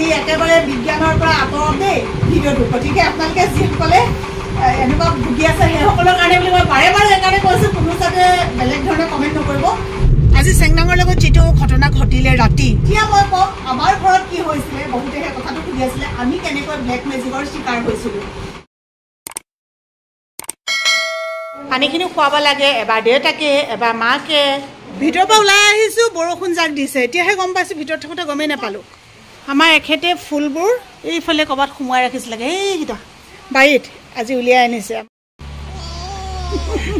আজি একেবাৰে বিজ্ঞানৰ পৰা আঁতৰত দেই ভিডিঅ'টো গতিকে আপোনালোকে যিসকলে এনেকুৱা ভুগি আছে সেইসকলৰ কাৰণে বুলি মই বাৰে বাৰে সেইকাৰণে কৈছোঁ কোনো যাতে বেলেগ ধৰণে কমেণ্ট নকৰিব আজি চেংনাঙৰ লগত যিটো ঘটনা ঘটিলে ৰাতি এতিয়া মই কওঁ আমাৰ ঘৰত কি হৈছিলে বহুতে সেই কথাটো সুধি আছিলে আমি কেনেকৈ ব্লেক মেজিকৰ চিকাৰ হৈছিলোঁ পানীখিনি খুৱাব লাগে এবাৰ দেউতাকে এবাৰ মাকে ভিতৰৰ পৰা ওলাই আহিছোঁ বৰষুণ জাক দিছে এতিয়াহে গম পাইছোঁ ভিতৰত থাকোঁতে গমেই নাপালোঁ আমাৰ এখেতে ফুলবোৰ এইফালে ক'ৰবাত সোমোৱাই ৰাখিছিলে এইকেইটা বাৰীত আজি উলিয়াই আনিছে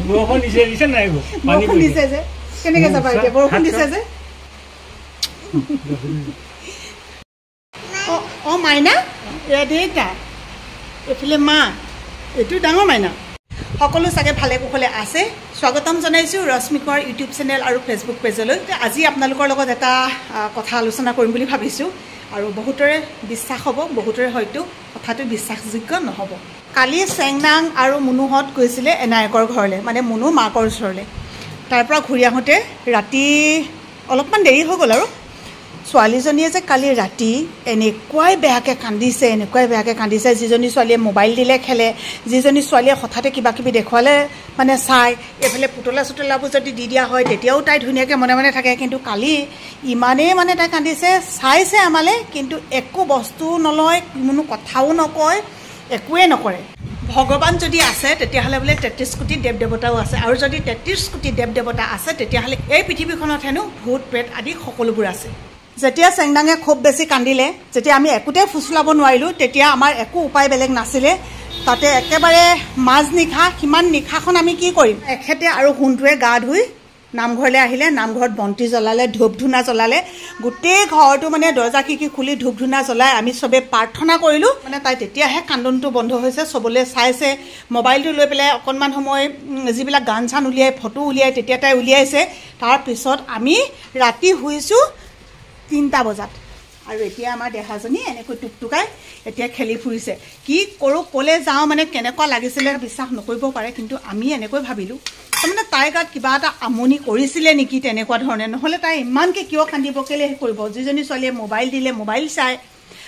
বৰষুণ দিছে যে কেনেকৈ যাবা এতিয়া বৰষুণ দিছে যে অঁ মাইনা এয়া দেউতা এইফালে মা এইটো ডাঙৰ মাইনা সকলো চাগে ভালে কুশলে আছে স্বাগতম জনাইছোঁ ৰশ্মিকৰ ইউটিউব চেনেল আৰু ফেচবুক পেজলৈ আজি আপোনালোকৰ লগত এটা কথা আলোচনা কৰিম বুলি ভাবিছোঁ আৰু বহুতৰে বিশ্বাস হ'ব বহুতৰে হয়তো কথাটো বিশ্বাসযোগ্য নহ'ব কালি চেংনাং আৰু মুনুহঁত গৈছিলে এনায়কৰ ঘৰলৈ মানে মুনু মাকৰ ওচৰলৈ তাৰ পৰা ঘূৰি আহোঁতে ৰাতি অলপমান দেৰি হৈ গ'ল আৰু ছোৱালীজনীয়ে যে কালি ৰাতি এনেকুৱাই বেয়াকৈ কান্দিছে যিজনী ছোৱালীয়ে মোবাইল দিলে খেলে যিজনী ছোৱালীয়ে হঠাতে কিবা কিবি দেখুৱালে মানে চাই এইফালে পুতলা চুতলাবোৰ যদি দি দিয়া হয় তেতিয়াও তাই ধুনীয়াকৈ মনে মনে থাকে কিন্তু কালি ইমানেই মানে তাই কান্দিছে চাইছে আমালৈ কিন্তু একো বস্তু নলয় কোনো কথাও নকয় একোৱে নকৰে ভগৱান যদি আছে তেতিয়াহ'লে বোলে 33 কোটি দেৱ দেৱতাও আছে আৰু যদি 33 কোটি দেৱ দেৱতা আছে তেতিয়াহ'লে এই পৃথিৱীখনত হেনো ভূত প্ৰেত আদি সকলোবোৰ আছে যেতিয়া চেংনাঙে খুব বেছি কান্দিলে যেতিয়া আমি একোতে ফুচলাব নোৱাৰিলোঁ তেতিয়া আমাৰ একো উপায় বেলেগ নাছিলে তাতে একেবাৰে মাজনিশা সিমান নিশাখন আমি কি কৰিম এখেতে আৰু সোণটোৱে গা ধুই নামঘৰলৈ আহিলে নামঘৰত বন্তি জ্বলালে ধূপ ধূনা জ্বলালে গোটেই ঘৰটো মানে দৰ্জা খিৰিকী খুলি ধূপ ধূনা জ্বলাই আমি চবে প্ৰাৰ্থনা কৰিলোঁ মানে তাই তেতিয়াহে কান্দনটো বন্ধ হৈছে চবলৈ চাইছে মোবাইলটো লৈ পেলাই অকণমান সময় যিবিলাক গান চান উলিয়াই ফটো উলিয়াই তেতিয়া তাই উলিয়াইছে তাৰপিছত আমি ৰাতি শুইছোঁ 3টা বজাত আৰু এতিয়া আমাৰ দেহাজনী এনেকৈ টুকটুকাই এতিয়া খেলি ফুৰিছে কি কৰোঁ ক'লৈ যাওঁ মানে কেনেকুৱা লাগিছিলে বিশ্বাস নকৰিব পাৰে কিন্তু আমি এনেকৈ ভাবিলোঁ তাৰমানে তাইৰ গাত কিবা এটা আমনি কৰিছিলে নেকি তেনেকুৱা ধৰণে নহ'লে তাই ইমানকৈ কিয় কান্দিব কেলৈ কৰিব যিজনী ছোৱালীয়ে মোবাইল দিলে মোবাইল চাই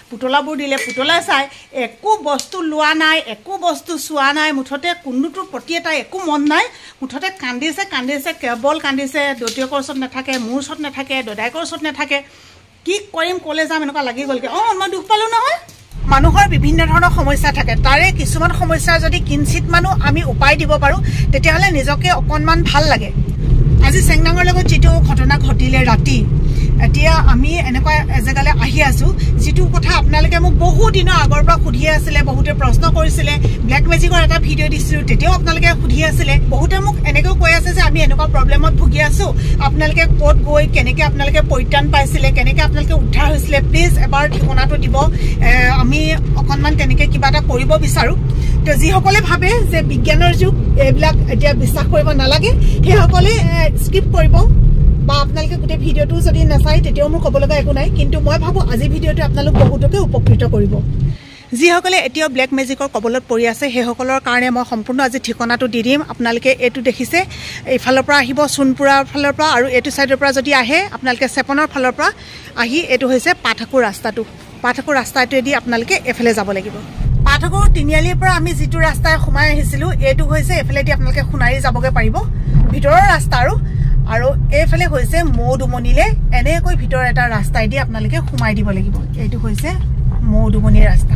পুতলাবোৰ দিলে পুতলা চাই একো বস্তু লোৱা নাই একো বস্তু চোৱা নাই মুঠতে কোনোটোৰ প্ৰতি তাই একো মন নাই মুঠতে কান্দিছে কেৱল কান্দিছে দেউতাকৰ ওচৰত নাথাকে মোৰ ওচৰত নাথাকে দদায়েকৰ ওচৰত নাথাকে কি কৰিম ক'লৈ যাম এনেকুৱা লাগি গ'লগৈ অঁ মই দুখ পালোঁ নহয় মানুহৰ বিভিন্ন ধৰণৰ সমস্যা থাকে তাৰে কিছুমান সমস্যাৰ যদি কিঞ্চিত মানুহ আমি উপায় দিব পাৰোঁ তেতিয়াহ'লে নিজকে অকণমান ভাল লাগে আজি চেংনাঙৰ লগত যিটো ঘটনা ঘটিলে ৰাতি এতিয়া আমি এনেকুৱা এজেগালৈ আহি আছোঁ যিটো কথা আপোনালোকে মোক বহু দিনৰ আগৰ পৰা সুধি আছিলে বহুতে প্ৰশ্ন কৰিছিলে ব্লেক মেজিকৰ এটা ভিডিঅ' দিছিলোঁ তেতিয়াও আপোনালোকে সুধি আছিলে বহুতে মোক এনেকৈও কৈ আছে যে আমি এনেকুৱা প্ৰব্লেমত ভুগি আছোঁ আপোনালোকে ক'ত গৈ কেনেকৈ আপোনালোকে পৰিত্ৰাণ পাইছিলে কেনেকৈ আপোনালোকে উদ্ধাৰ হৈছিলে প্লিজ এবাৰ ঠিকনাটো দিব আমি অকণমান তেনেকৈ কিবা এটা কৰিব বিচাৰোঁ তো যিসকলে ভাবে যে বিজ্ঞানৰ যুগ এইবিলাক এতিয়া বিশ্বাস কৰিব নালাগে সেইসকলে স্কিপ কৰিব বা আপোনালোকে গোটেই ভিডিঅ'টো যদি নাচায় তেতিয়াও মোৰ ক'ব লগা একো নাই কিন্তু মই ভাবোঁ আজি ভিডিঅ'টো আপোনালোক বহুতকে উপকৃত কৰিব যিসকলে এতিয়াও ব্লেক মেজিকৰ কবলত পৰি আছে সেইসকলৰ কাৰণে মই সম্পূৰ্ণ আজি ঠিকনাটো দি দিম আপোনালোকে এইটো দেখিছে এইফালৰ পৰা আহিব সোণপুৰাৰ ফালৰ পৰা আৰু এইটো ছাইডৰ পৰা যদি আহে আপোনালোকে চেপনৰ ফালৰ পৰা আহি এইটো হৈছে পাঠকো ৰাস্তাটোৱেদি আপোনালোকে এইফালে যাব লাগিব পাঠকো তিনিআলিৰ পৰা আমি যিটো ৰাস্তাই সোমাই আহিছিলোঁ এইটো হৈছে এইফালেদি আপোনালোকে সোণাৰী যাবগৈ পাৰিব ভিতৰৰ ৰাস্তা আৰু এইফালে হৈছে মৌডুমনিলৈ এনেকৈ ভিতৰৰ এটা ৰাস্তাইদি আপোনালোকে সোমাই দিব লাগিব এইটো হৈছে মৌডুমনিৰ ৰাস্তা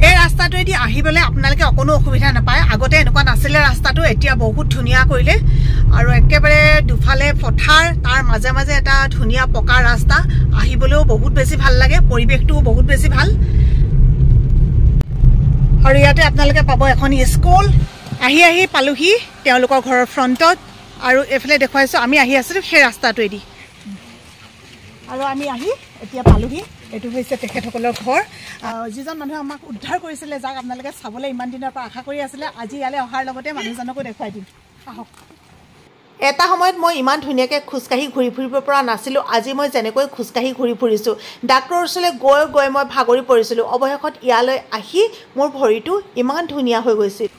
এই ৰাস্তাটোৱেদি আহিবলৈ আপোনালোকে অকণো অসুবিধা নাপায় আগতে এনেকুৱা নাছিলে ৰাস্তাটো এতিয়া বহুত ধুনীয়া কৰিলে আৰু একেবাৰে দুফালে পথাৰ তাৰ মাজে মাজে এটা ধুনীয়া পকা ৰাস্তা আহিবলৈও বহুত বেছি ভাল লাগে পৰিৱেশটোও বহুত বেছি ভাল আৰু ইয়াতে আপোনালোকে পাব এখন স্কুল আহি পালোহি তেওঁলোকৰ ঘৰৰ ফ্ৰণ্টত আৰু এইফালে দেখুৱাইছোঁ আমি আহি আছিলোঁ সেই ৰাস্তাটোৱেদি আৰু আমি আহি এতিয়া পালোহি এইটো হৈছে তেখেতসকলৰ ঘৰ যিজন মানুহে আমাক উদ্ধাৰ কৰিছিলে যাক আপোনালোকে চাবলৈ ইমান দিনৰ পৰা আশা কৰি আছিলে আজি ইয়ালৈ অহাৰ লগতে মানুহজনকো দেখুৱাই দিম আহক এটা সময়ত মই ইমান ধুনীয়াকৈ খোজকাঢ়ি ঘূৰি ফুৰিব পৰা নাছিলোঁ আজি মই যেনেকৈ খোজকাঢ়ি ঘূৰি ফুৰিছোঁ ডাক্তৰৰ ওচৰলৈ গৈ মই ভাগৰি পৰিছিলোঁ অৱশেষত ইয়ালৈ আহি মোৰ ভৰিটো ইমান ধুনীয়া হৈ গৈছিল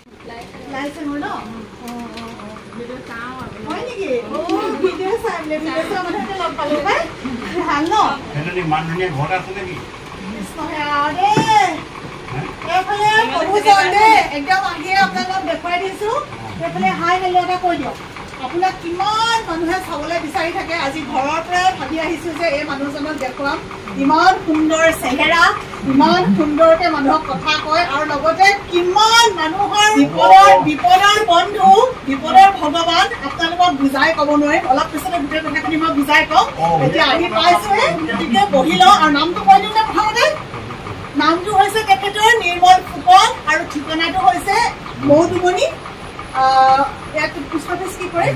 ভাল ন মান ধুনীয়া ঘৰত আছে নেকি এইফালে প্ৰভুজন দেই একদম আহিয়ে আপোনালোকক দেখুৱাই দিছোঁ সেইফালে হাই হেল্ল' এটা কৈ দিয়ক আপোনাক কিমান মানুহে চাবলৈ বিচাৰি থাকে আজি ঘৰৰ পৰাই ভাবি আহিছোঁ যে এই মানুহজনক দেখুৱাম ইমান সুন্দৰ চেহেৰা ইমান সুন্দৰকৈ মানুহক কথা কয় আৰু লগতে কিমান মানুহৰ বিপদৰ বন্ধু বিপদৰ ভগৱান আপোনালোকক বুজাই ক'ব নোৱাৰিম অলপ পিছতে গোটেই কথাখিনি মই বুজাই ক'ম এতিয়া আহি পাইছোঁহে গতিকে বহি লওঁ আৰু নামটো কৈ দিওঁ নে প্ৰথমতে নামটো হৈছে তেখেতৰ নিৰ্মল ফুকন আৰু ঠিকনাটো হৈছে মৌদুমণি ইয়াত পোষ্ট অফিচ কি কৰে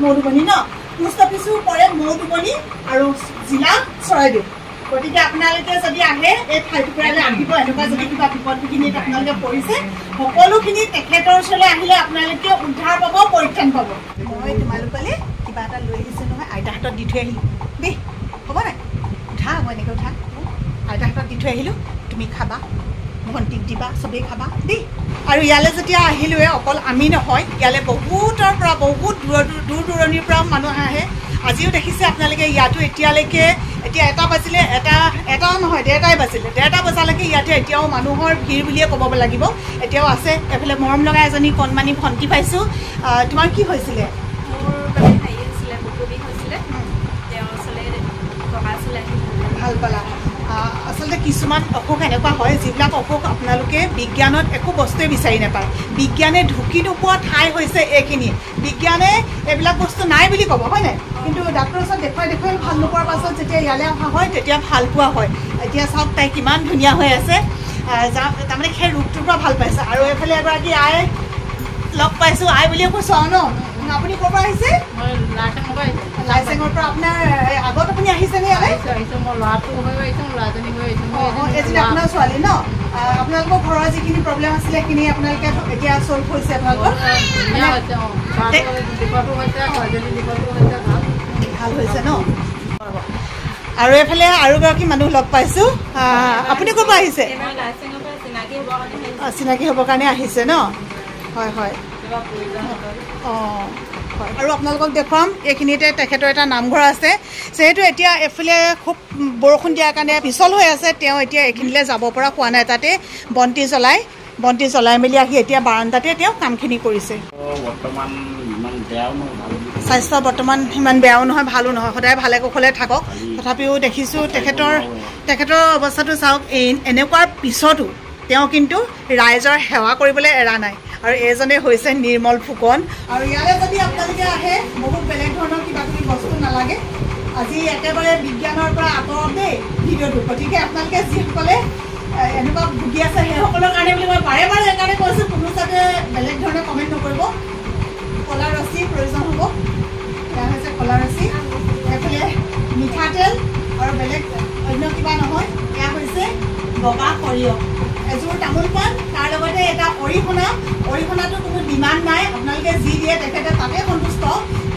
মৌদুমণি ন পোষ্ট অফিচো কৰে মৌদুমণি আৰু জিলা চৰাইদেউ গতিকে আপোনালোকে যদি আহে এই ঠাইটুকুৰালৈ আহিব এনেকুৱা যদি কিবা বিপদ বিঘিনিত আপোনালোকে পৰিছে সকলোখিনি তেখেতৰ ওচৰলৈ আহিলে আপোনালোকে উদ্ধাৰ পাব পৰিত্ৰাণ পাব মই তোমালোকলৈ কিবা এটা লৈ আহিছোঁ নহয় আইতাৰ হাতত দি থৈ আহিলোঁ দেই হ'ব নাই উঠা মই এনেকৈ উঠা আইতাৰ হাতত দি থৈ আহিলোঁ তুমি খাবা ভণ্টিক দিবা চবেই খাবা দেই আৰু ইয়ালৈ যেতিয়া আহিলোঁৱে অকল আমি নহয় ইয়ালৈ বহুতৰ পৰা বহুত দূৰ দূৰণিৰ পৰা মানুহ আহে আজিও দেখিছে আপোনালোকে ইয়াতো এতিয়ালৈকে এতিয়া 1টা বাজিলে এটা নহয় 1:30টাই বাজিলে 1:30টা বজালৈকে ইয়াতে এতিয়াও মানুহৰ ভিৰ বুলিয়ে ক'ব লাগিব এতিয়াও আছে এইফালে মৰম লগা এজনী কণমানি ভণ্টি পাইছোঁ তোমাৰ কি হৈছিলে ভাল পালা আচলতে কিছুমান অসুখ এনেকুৱা হয় যিবিলাক অসুখ আপোনালোকে বিজ্ঞানত একো বস্তুৱে বিচাৰি নাপায় বিজ্ঞানে ঢুকি নোপোৱা ঠাই হৈছে এইখিনি বিজ্ঞানে এইবিলাক বস্তু নাই বুলি ক'ব হয় নাই কিন্তু ডাক্তৰৰ ওচৰত দেখুৱাই ভাল নোপোৱাৰ পাছত যেতিয়া ইয়ালৈ অহা হয় তেতিয়া ভাল পোৱা হয় এতিয়া চাওক তাই কিমান ধুনীয়া হৈ আছে তাৰমানে সেই ৰোগটোৰ পৰা ভাল পাইছে আৰু এইফালে এগৰাকী আই লগ পাইছোঁ আই বুলিয়ে কৈছোঁ আৰু ন আপুনি ক'ৰ পৰা আহিছে লাইচেঙৰ পৰা আপোনাৰ আগত আপুনি আহিছেনে ইয়ালৈ এজনী আপোনাৰ ছোৱালী ন আপোনালোকৰ ঘৰৰ যিখিনি প্ৰব্লেম আছিলে সেইখিনি আপোনালোকে এতিয়া চল্ভ হৈছে আপোনালোকৰ ভাল হৈছে ন আৰু এইফালে আৰু এগৰাকী মানুহ লগ পাইছোঁ আপুনি ক'ৰ পৰা আহিছে চিনাকি হ'বৰ কাৰণে আহিছে ন হয় হয় অঁ হয় আৰু আপোনালোকক দেখুৱাম এইখিনিতে তেখেতৰ এটা নামঘৰ আছে যিহেতু এতিয়া এইফালে খুব বৰষুণ দিয়াৰ কাৰণে পিছল হৈ আছে তেওঁ এতিয়া এইখিনিলৈ যাব পৰা হোৱা নাই তাতে বন্তি জ্বলাই মেলি আহি এতিয়া বাৰাণ্ডাতে তেওঁ কামখিনি কৰিছে স্বাস্থ্য বৰ্তমান ইমান বেয়াও নহয় ভালো নহয় সদায় ভালে কুশলে থাকক তথাপিও দেখিছোঁ তেখেতৰ অৱস্থাটো চাওক এনেকুৱাৰ পিছতো তেওঁ কিন্তু ৰাইজৰ সেৱা কৰিবলৈ এৰা নাই আৰু এজনে হৈছে নিৰ্মল ফুকন আৰু ইয়ালৈ যদি আপোনালোকে আহে বহুত বেলেগ ধৰণৰ কিবা কিবি বস্তু নালাগে আজি একেবাৰে বিজ্ঞানৰ পৰা আঁতৰতে ভিডিঅ'টো গতিকে আপোনালোকে যিসকলে এনেকুৱা ভুগি আছে সেইসকলৰ কাৰণে বুলি মই বাৰে বাৰে সেইকাৰণে কৈছোঁ কোনো যাতে বেলেগ ধৰণে কমেণ্ট নকৰিব কলা ৰছী প্ৰয়োজন হ'ব এয়া হৈছে কলা ৰছী এইফালে মিঠাতেল আৰু বেলেগ অন্য কিবা নহয় এয়া হৈছে বগা সৰিয়হ এযোৰ তামোল পাণ তাৰ লগতে এটা অৰিহণাটো কোনো ডিমাণ্ড নাই আপোনালোকে যি দিয়ে তেখেতে তাতে সন্তুষ্ট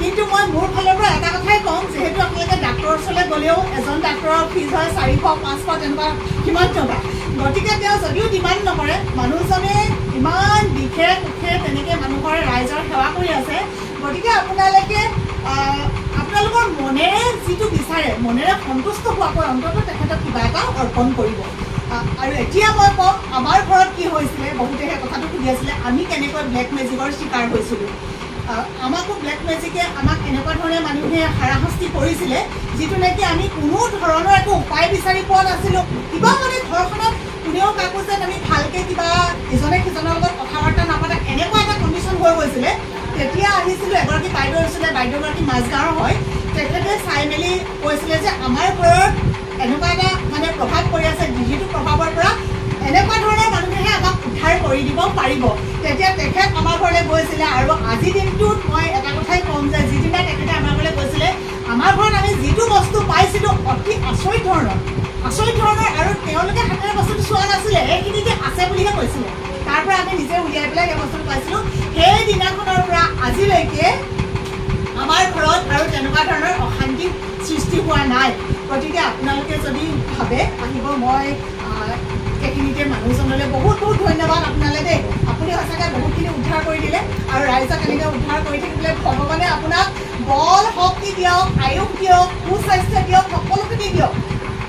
কিন্তু মই মোৰ ফালৰ পৰা এটা কথাই ক'ম যিহেতু আপোনালোকে ডাক্তৰৰ ওচৰলৈ গ'লেও এজন ডাক্তৰৰ ফিজ হয় 400-500 তেনেকুৱা কিমান টকা গতিকে তেওঁ যদিও ডিমাণ্ড নকৰে মানুহজনে ইমান বিশেষ তেনেকৈ মানুহৰ ৰাইজৰ সেৱা কৰি আছে গতিকে আপোনালোকে আপোনালোকৰ মনেৰে যিটো বিচাৰে মনেৰে সন্তুষ্ট হোৱাকৈ অন্ততঃ তেখেতক কিবা এটা অৰ্পণ কৰিব আৰু এতিয়া মই কওঁ আমাৰ ঘৰত কি হৈছিলে বহুতে সেই কথাটো সুধি আছিলে আমি কেনেকৈ ব্লেক মেজিকৰ চিকাৰ হৈছিলোঁ আমাকো ব্লেক মেজিকে আমাক এনেকুৱা ধৰণে মানুহে হাৰাশাস্তি কৰিছিলে যিটো নেকি আমি কোনো ধৰণৰ একো উপায় বিচাৰি পোৱা নাছিলোঁ কিবা মানে ঘৰখনত কোনেও কাকো যেন আমি ভালকৈ কিবা ইজনে সিজনৰ লগত কথা বাৰ্তা নাপাতে এনেকুৱা এটা কণ্ডিশ্যন হৈ গৈছিলে তেতিয়া আহিছিলোঁ এগৰাকী বাইদেউ আছিলে বাইদেউগৰাকী মাজগাঁৱৰ হয় তেখেতে চাই মেলি কৈছিলে যে আমাৰ ঘৰত এনেকুৱা এটা মানে প্ৰভাৱ পৰি আছে যিটো প্ৰভাৱৰ পৰা এনেকুৱা ধৰণৰ মানুহেহে আমাক উদ্ধাৰ কৰি দিব পাৰিব তেতিয়া তেখেত আমাৰ ঘৰলৈ গৈছিলে আৰু আজিৰ দিনটোত মই এটা কথাই ক'ম যে যিদিনা তেখেতে আমাৰ ঘৰলৈ গৈছিলে আমাৰ ঘৰত আমি যিটো বস্তু পাইছিলোঁ অতি আচৰিত ধৰণৰ আৰু তেওঁলোকে হাতেৰে বস্তুটো চোৱা নাছিলে এইখিনি যে আছে বুলিহে কৈছিলে তাৰ পৰা আমি নিজে উলিয়াই পেলাই সেই বস্তুটো পাইছিলোঁ সেই দিনাখনৰ পৰা আজিলৈকে আমাৰ ঘৰত আৰু তেনেকুৱা ধৰণৰ অশান্তি সৃষ্টি হোৱা নাই গতিকে আপোনালোকে যদি ভাবে আহিব মই সেইখিনিতে মানুহজনলৈ বহুত বহুত ধন্যবাদ আপোনালৈ দেই আপুনি সঁচাকৈ বহুতখিনি উদ্ধাৰ কৰি দিলে আৰু ৰাইজক এনেকৈ উদ্ধাৰ কৰি থাকিলে ভগৱানে আপোনাক বল শক্তি দিয়ক আয়ুস দিয়ক সুস্বাস্থ্য দিয়ক সকলোখিনি দিয়ক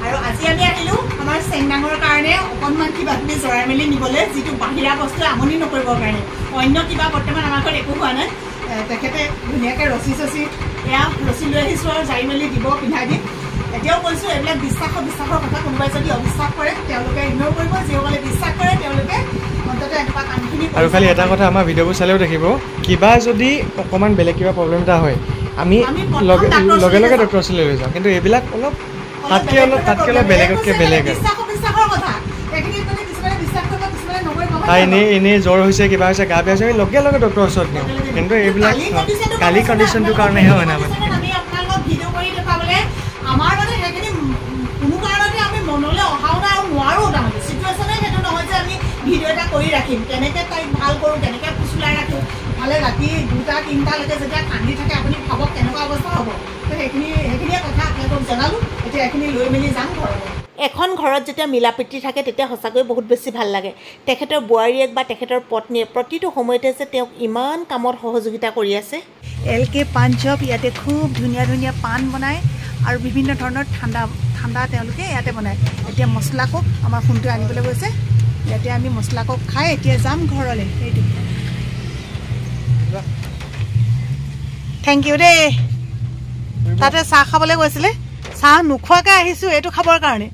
আৰু আজি আমি আহিলোঁ আমাৰ চেংডাঙৰ কাৰণে অকণমান কিবা কিবি জৰাই মেলি নিবলৈ যিটো বাহিৰা বস্তুৱে আমনি নকৰিবৰ কাৰণে অন্য কিবা বৰ্তমান আমাৰ ঘৰত একো হোৱা নাই তেখেতে ধুনীয়াকৈ ৰছী চচি এয়া ৰছী লৈ আহিছোঁ আৰু জাৰি মেলি দিব পিন্ধাই দিম এতিয়াও কৈছোঁ এইবিলাক বিশ্বাসৰ কথা কোনোবাই যদি অবিশ্বাস কৰে তেওঁলোকে ইগন'ৰ কৰিব যিসকলে বিশ্বাস কৰে তেওঁলোকে অন্ততঃ এনেকুৱা কামখিনি আৰু খালি এটা কথা আমাৰ ভিডিঅ'বোৰ চালেও দেখিব কিবা যদি অকণমান বেলেগ কিবা প্ৰব্লেম এটা হয় আমি লগে লগে ডক্টৰৰ ওচৰলৈ লৈ যাওঁ কিন্তু এইবিলাক অলপ তাতকৈ অলপ বেলেগতকৈ বেলেগ বিশ্বাসৰ কথা এইখিনি মানে কিছুমানে বিশ্বাস কৰিব কিছুমানে নকৰিব এনেই জ্বৰ হৈছে কিবা হৈছে গা বেয়া হৈছে আমি লগে লগে ডক্টৰৰ ওচৰত নিওঁ কিন্তু এইবিলাক কালি কণ্ডিশ্যনটোৰ কাৰণেহে হয় না মানে আমি আপোনালোকক ভিডিঅ' কৰি দেখুৱাবলৈ আমাৰ মানে সেইখিনি কোনো কাৰণতে আমি মনলৈ অহাও নাই আৰু নোৱাৰোঁ তাৰমানে চিটুৱেশ্যনে সেইটো নহয় যে আমি ভিডিঅ' এটা কৰি ৰাখিম কেনেকৈ তাইক ভাল কৰোঁ কেনেকৈ ফুচুলাই ৰাখোঁ ভালে ৰাতি 2টা-3টালৈকে যেতিয়া কান্দি থাকে আপুনি ভাবক কেনেকুৱা অৱস্থা হ'ব তো সেইখিনিয়ে কথা আপোনালোকক জনালোঁ এতিয়া এইখিনি লৈ মেলি যাম ঘৰলৈ এখন ঘৰত যেতিয়া মিলা প্ৰীতি থাকে তেতিয়া সঁচাকৈ বহুত বেছি ভাল লাগে তেখেতৰ বোৱাৰীয়েক বা তেখেতৰ পত্নীয়ে প্ৰতিটো সময়তে যে তেওঁক ইমান কামত সহযোগিতা কৰি আছে LK পান শ্বপ ইয়াতে খুব ধুনীয়া ধুনীয়া পাণ বনায় আৰু বিভিন্ন ধৰণৰ ঠাণ্ডা তেওঁলোকে ইয়াতে বনায় এতিয়া মছলাকক আমাৰ ফোনটো আনিবলৈ গৈছে ইয়াতে আমি মছলাকক খাই এতিয়া যাম ঘৰলৈ সেইটো থেংক ইউ দেই তাতে চাহ খাবলৈ গৈছিলে চাহ নোখোৱাকৈ আহিছোঁ এইটো খাবৰ কাৰণে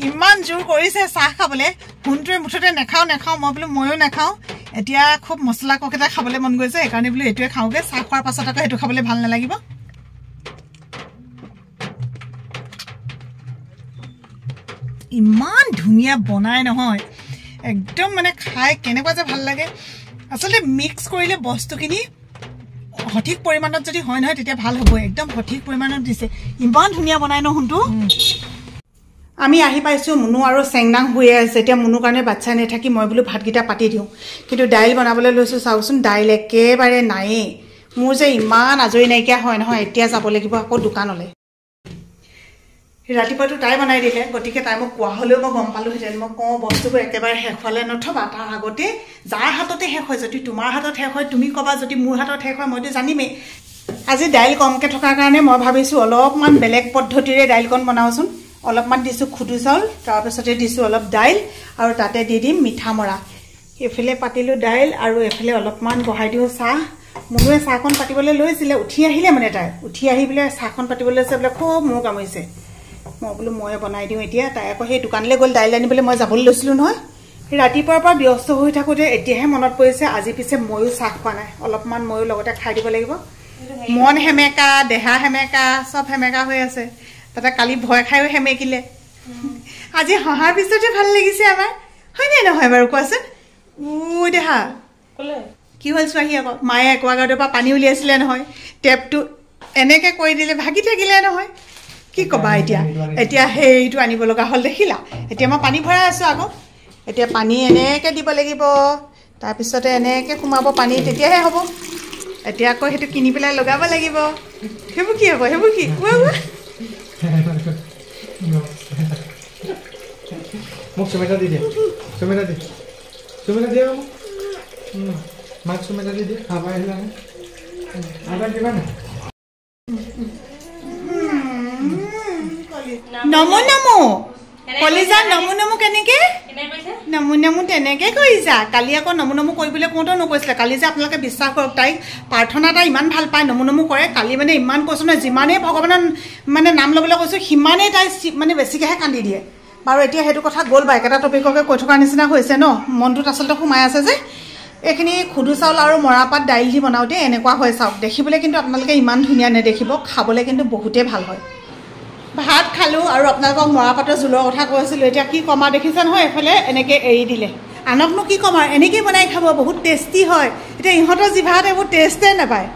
ইমান জোৰ কৰিছে চাহ খাবলৈ ফোনটোৱে মুঠতে নাখাওঁ মই বোলো ময়ো নাখাওঁ এতিয়া খুব মছলা কক এটা খাবলৈ মন গৈছে সেইকাৰণে বোলো এইটোৱে খাওঁগৈ চাহ খোৱাৰ পাছত আকৌ সেইটো খাবলৈ ভাল নালাগিব ইমান ধুনীয়া বনাই নহয় একদম মানে খাই কেনেকুৱা যে ভাল লাগে আচলতে মিক্স কৰিলে বস্তুখিনি সঠিক পৰিমাণত যদি হয় নহয় তেতিয়া ভাল হ'ব একদম সঠিক পৰিমাণত দিছে ইমান ধুনীয়া বনাই ন শুনটো আমি আহি পাইছোঁ মুনু আৰু চেংনাং শুয়ে আছে এতিয়া মুনুৰ কাৰণে বাচ্ছা নাথাকি মই বোলো ভাতকেইটা পাতি দিওঁ কিন্তু দাইল বনাবলৈ লৈছোঁ চাওকচোন দাইল একেবাৰে নায়েই মোৰ যে ইমান আজৰি নাইকিয়া হয় নহয় এতিয়া যাব লাগিব আকৌ দোকানলৈ ৰাতিপুৱাটো তাই বনাই দিলে গতিকে তাই মোক কোৱা হ'লেও মই গম পালোঁহেঁতেন মই কওঁ বস্তুবোৰ একেবাৰে শেষ হ'লে নথবা তাৰ আগতে যাৰ হাততে শেষ হয় যদি তোমাৰ হাতত শেষ হয় তুমি ক'বা যদি মোৰ হাতত শেষ হয় মইতো জানিমেই আজি দাইল কমকৈ থকাৰ কাৰণে মই ভাবিছোঁ অলপমান বেলেগ পদ্ধতিৰে দাইলকণ বনাওঁচোন অলপমান দিছোঁ খুদু চাউল তাৰপিছতে দিছোঁ অলপ দাইল আৰু তাতে দি দিম মিঠা মৰা এইফালে পাতিলোঁ দাইল আৰু এইফালে অলপমান বহাই দিওঁ চাহ মুনুৱে চাহকণ পাতিবলৈ লৈছিলে উঠি আহিলে মানে তাই উঠি আহি পেলাই চাহকণ পাতিবলৈ লৈছে বোলে খুব মোৰ কামুৰিছে মই বোলো ময়ে বনাই দিওঁ এতিয়া তাই আকৌ সেই দোকানলৈ গ'ল দাইল আনিবলৈ মই যাবলৈ লৈছিলোঁ নহয় ৰাতিপুৱাৰ পৰা ব্যস্ত হৈ থাকোঁতে এতিয়াহে মনত পৰিছে আজি পিছে ময়ো চাহ খোৱা নাই অলপমান ময়ো লগতে খাই দিব লাগিব মন সেমেকা দেহা সেমেকা চব সেমেকা হৈ আছে তাতে কালি ভয় খায়ো সেমেকিলে আজি হহাৰ পিছতে ভাল লাগিছে আমাৰ হয়নে নহয় বাৰু কোৱাচোন দেহা কি হ'ল চোৱাহি আকৌ মায়ে একুৱাগাৰ্ডৰ পৰা পানী উলিয়াইছিলে নহয় টেপটো এনেকৈ কৰি দিলে ভাগি থাকিলে নহয় কি ক'বা এতিয়া সেইটো আনিব লগা হ'ল দেখিলা এতিয়া মই পানী ভৰাই আছোঁ আকৌ এতিয়া পানী এনেকৈ দিব লাগিব তাৰপিছতে এনেকৈ সোমাব পানী তেতিয়াহে হ'ব এতিয়া আকৌ সেইটো কিনি পেলাই লগাব লাগিব সেইবোৰ কি হ'ব সেইবোৰ কি মোক চুমেটা দি দিয়ে মাক চুমেটা দি দিয়ে খাব আহিলা আদা দিবা না নমো নমো কলিজা নমো নমো কেনেকৈ নমো নমো তেনেকৈ কৰিছা কালি আকৌ নমো নমো কৰিবলৈ কওঁতেও নকৈছিলে কালি যে আপোনালোকে বিশ্বাস কৰক তাইক প্ৰাৰ্থনা এটা ইমান ভাল পায় নমো নমো কৰে কালি মানে ইমান কৈছোঁ নহয় যিমানেই ভগৱানৰ মানে নাম ল'বলৈ কৈছোঁ সিমানেই তাই মানে বেছিকৈহে কান্দি দিয়ে বাৰু এতিয়া সেইটো কথা গ'ল বা একেটা টপিককে কৈ থকাৰ নিচিনা হৈছে ন মনটোত আচলতে সোমাই আছে যে এইখিনি খুদু চাউল আৰু মৰাপাত দাইল দি বনাওঁতে এনেকুৱা হয় চাওক দেখিবলৈ কিন্তু আপোনালোকে ইমান ধুনীয়া নেদেখিব খাবলৈ কিন্তু বহুতেই ভাল হয় ভাত খালোঁ আৰু আপোনালোকক মৰাপাতৰ জোলৰ কথা কৈ আছিলোঁ এতিয়া কি কমা দেখিছে নহয় এইফালে এনেকৈ এৰি দিলে আনকনো কি ক'ম আৰু এনেকৈ বনাই খাব বহুত টেষ্টি হয় এতিয়া ইহঁতৰ জিভাত এইবোৰ টেষ্টেই নাপায়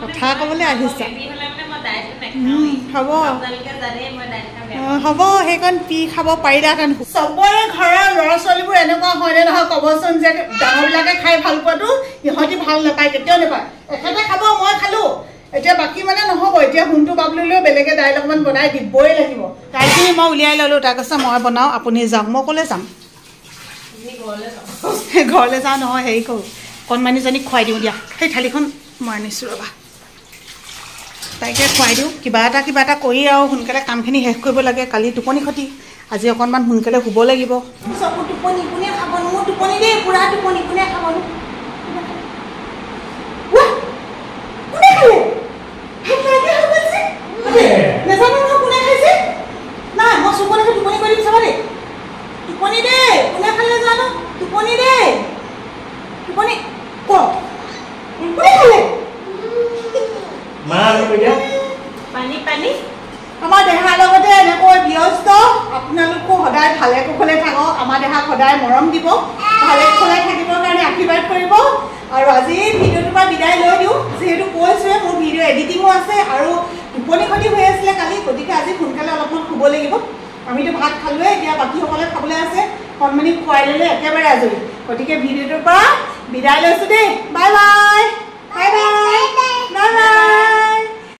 কথা ক'বলৈ আহিছা হ'ব সেইকণ পি খাব পাৰিলাহেঁতেন চবৰে ঘৰৰ ল'ৰা ছোৱালীবোৰ এনেকুৱা হয়নে নহয় ক'বচোন যে ডাঙৰবিলাকে খাই ভাল পোৱাটো ইহঁতি ভাল নাপায় কেতিয়াও নাপায় এখেতে খাব মই খালোঁ এতিয়া বাকী মানে নহ'ব এতিয়া সোণটো বাবলিলেও বেলেগে দাইল অকণমান বনাই দিবই লাগিব দাইলখিনি মই উলিয়াই ল'লোঁ তাৰ কৈছে মই বনাওঁ আপুনি যাওক মই ক'লৈ যাম ঘৰলৈ যাওঁ নহয় হেৰি কৰোঁ কণমানিজনীক খুৱাই দিওঁ দিয়া সেই থালিখন মই আনিছোঁ ৰ'বা তাইকে খুৱাই দিওঁ কিবা এটা কৰি আৰু সোনকালে কামখিনি শেষ কৰিব লাগে কালি টোপনি খতি আজি অকণমান সোনকালে শুব লাগিব চকু টোপনি কোনে খাবনো মোৰ টোপনি দেই পূৰা টোপনি কোনে খাবনো নাজানো নহয় কোনে খাইছে নাই মই চকুনে টোপনি কৰি দিম চাবা দেই টোপনি দেই কোনে খালে জানো টোপনি দেই টোপনি কোনে খালে পানী পানী আমাৰ দেহাৰ লগতে এনেকৈ ব্যস্ত আপোনালোকো সদায় ভালে কুশলে থাকক আমাৰ দেহাক সদায় মৰম দিব ভালে কুশলে থাকিবৰ কাৰণে আশীৰ্বাদ কৰিব আৰু আজি ভিডিঅ'টোৰ পৰা বিদায় লৈ দিওঁ যিহেতু কৈছোৱে মোৰ ভিডিঅ' এডিটিঙো আছে আৰু টোপনি খতি হৈ আছিলে কালি গতিকে আজি সোনকালে অলপমান শুব লাগিব আমিতো ভাত খালোৱে এতিয়া বাকীসকলে খাবলৈ আছে কণমানি খুৱাই ল'লে একেবাৰে আজৰি গতিকে ভিডিঅ'টোৰ পৰা বিদায় লৈছোঁ দেই bye bye bye bye bye bye